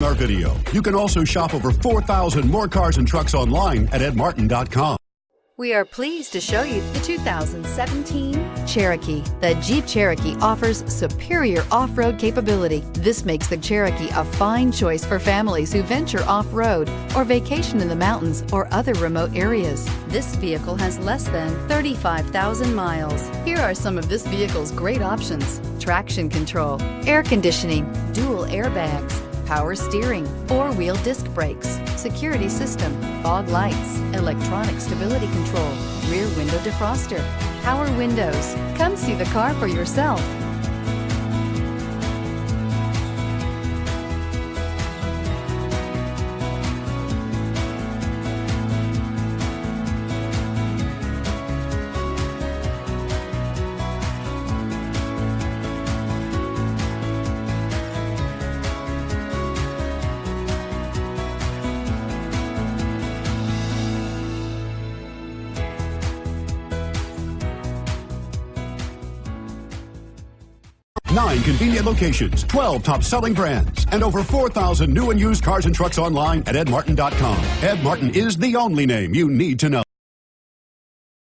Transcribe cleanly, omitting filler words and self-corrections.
Our video. You can also shop over 4,000 more cars and trucks online at edmartin.com. We are pleased to show you the 2017 Cherokee. The Jeep Cherokee offers superior off-road capability. This makes the Cherokee a fine choice for families who venture off-road or vacation in the mountains or other remote areas. This vehicle has less than 35,000 miles. Here are some of this vehicle's great options: traction control, air conditioning, dual airbags, power steering, four-wheel disc brakes, security system, fog lights, electronic stability control, rear window defroster, power windows. Come see the car for yourself. Nine convenient locations, 12 top-selling brands, and over 4,000 new and used cars and trucks online at edmartin.com. Ed Martin is the only name you need to know.